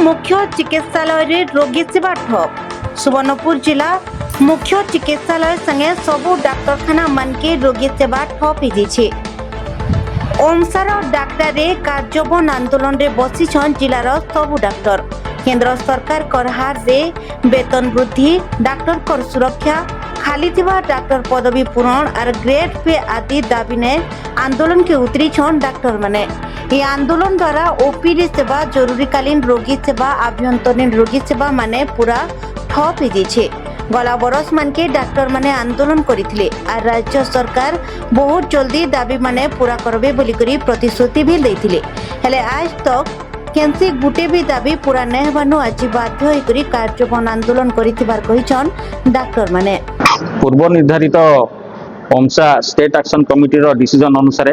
मुख्य चिकित्सालय रोगी सेवा ठप। सुवर्णपुर जिला मुख्य चिकित्सालय संगे सबु डाक्तरखाना मान के रोगी सेवा ठप हो। ओमसार डाक्टर कार्यबन आंदोलन रे बसिछन जिलार सबु डाक्तर। केंद्र सरकार करहार रे वेतन वृद्धि, डाक्टर कर सुरक्षा, खाली थिबा डाक्टर पदवी पूरण और ग्रेड पे आदि दाबी ने आंदोलन के उतरी छन डाक्टर माने। ये आंदोलन द्वारा ओपीडी सेवा, जरूरीकालीन रोगी सेवा, आभ्यंतरीण रोगी सेवा माने पूरा ठप हो जाइछे। गला बरस मान के डाक्टर माने आंदोलन करथिले और राज्य सरकार बहुत जल्दी दाबी माने पूरा करबे बोली करी प्रतिश्रुति भी देथिले। हेले आज तक केनसी गुटे भी दाबी पूरा नै हेबानु आज बाध्य होई करी कार्यबन आंदोलन करिथिबार कहिछन डाक्टर माने। पूर्व निर्धारित ओमसा स्टेट एक्शन कमिटी रो डिसीजन अनुसार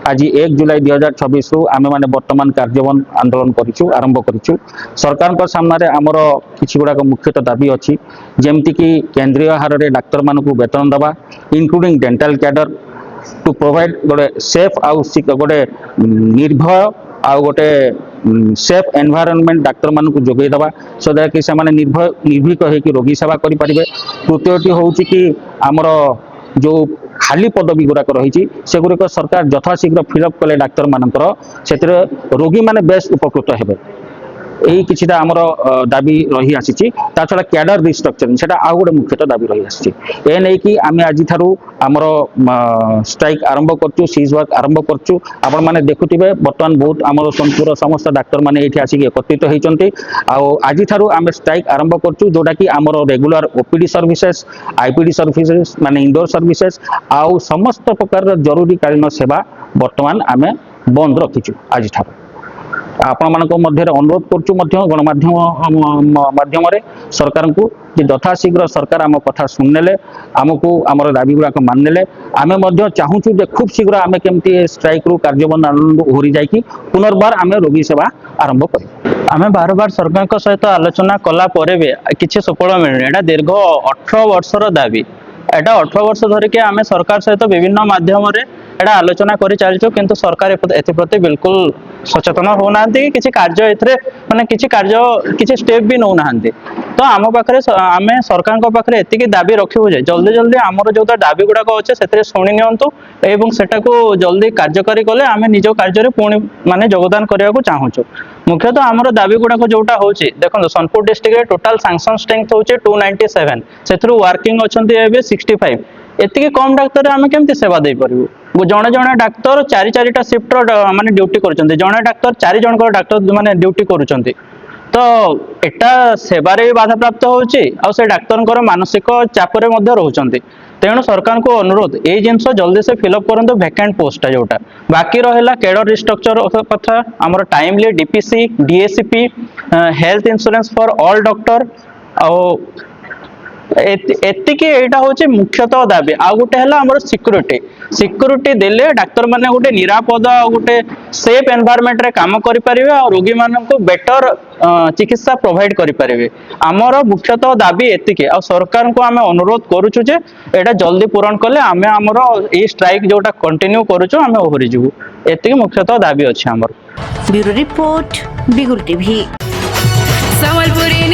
आज 1 जुलाई 2026 रु आमे माने वर्तमान कार्यबन आंदोलन करिछु, आरंभ करिछु। सरकार को सामने आमर किछि गुडा मुख्यतः दाबी अछि, जेमति कि केंद्रीय हार रे डाक्तर मानकु वेतन दबा, including dental cadre to provide गोटे सेफ आउ गोटे निर्भय आउ गोटे सेफ एनवायरनमेंट डाक्तर मानकु जोगै दबा, सो दैट कि से माने निर्भीक होकि रोगी सेवा करि परिबे। तृतीयटी होउछि कि आमर जो खाली पदवी गुड़ाक रही से गुड़िक सरकार यथाशीघ्र फिलअप कले डाक्तर मानकर से रोगी माने बेस उपकृत हेबे। यही किछिटा आमर दाबी रही आसी। ता छड़ा कैडर रिस्ट्रक्चरिंग सेटा आ गोटे मुख्यतः दाबी रही आसी। ए नै कि आमे आज थारु आमर स्ट्राइक आरंभ करछु, सीज वर्क आरंभ करछु। आपण माने देखुथिबे वर्तमान बहुत आमर संपूर्ण समस्त डाक्टर माने एठी आसी एकत्रित होइचंती। आ आज थारु आमे स्ट्राइक आरंभ करछु, जोटा कि आमर regular OPD services, IPD services माने इंडोर सर्विसेस आउ समस्त प्रकार जरूरीकालीन सेवा वर्तमान आमे बंद रखिछु। आज थारु आपण मानक मध्य अनुरोध करछु मध्य गणमाध्यम माध्यम सरकार को यथाशीघ्र सरकार आम कथा सुनने आमको आमर दाबी गुड़ाक मानने आमे मध्य चाहूँ जे खूब शीघ्र आमे केमती स्ट्राइक रु कार्यबन आंदोलन ओहरी जाइकी पुनर्बार आमे रोगी सेवा आरंभ करूँ। आमे बार बार सरकार सहित आलोचना कला परे भी किसी सफल मिलनी। एटा दीर्घ 18 वर्षर दाबी। एटा 18 वर्ष धरिके आमे सरकार सहित विभिन्न माध्यम एटा आलोचना करि चालिचो, किंतु सरकार एथि प्रति बिल्कुल सचेतन हो नांती, किछि कार्य एथरे माने किछि कार्य किछि स्टेप भी नौ नांती। तो आम पाखरे आमे सरकार को पाखरे एतिकी दाबी रखिबु जे जल्दी जल्दी हमर जो दाबी गुडाक अच्छे सेतरे सुनि नियंतु एवं सेटा को जल्दी कार्यकारी कले आमे निज कार्य रे पुणी माने योगदान करिया को चाहूछु। मुख्यतः हमर दाबी गुडाक जोटा होछि देखो सोनपुर डिस्ट्रिक्ट रे टोटल सैंक्शन स्ट्रेंथ होछि 297, सेथरु वर्किंग अछंती एबे 65। एतिकी कम डाक्टर आमे केमति सेवा दे परिबु। जणे जणे डाक्टर 4-4टा शिफ्ट माने ड्यूटी करूचंती, जणे डाक्टर 4 जनकर डाक्टर माने ड्यूटी करूचंती। तो एटा सेवारे भी बाधा प्राप्त होछि आ से डाक्तरकर मानसिक चाप रे मध्ये रहउचंती। तेणु सरकार को अनुरोध ए जिनस जल्दी से फिलअप करंतु वैकेंट पोस्ट जोटा बाकी रहेला कैडर रिस्ट्रक्चर कथा, हमर timely DPC, DACP, health insurance for all doctor आ एतिकी एटा होचे मुख्यतः दाबी। आ गोटे हला हमर सिक्योरिटी देले डाक्टर माने गोटे निरापद आ गोटे सेफ एनवायरनमेंट रे काम करि परिबे आ रोगी मानन को बेटर चिकित्सा प्रोवाइड करि परिबे। हमर मुख्यतः दाबी एतिकी आ सरकार को हमें अनुरोध करूछु जे एटा जल्दी पूरण कले हमें हमर ए स्ट्राइक जोटा कंटिन्यू करूछु हमें ओहरि जिवु। एतिकी मुख्यतः दाबी अछि हमर। ब्यूरो रिपोर्ट बिगुल टीवी। संबलपुरी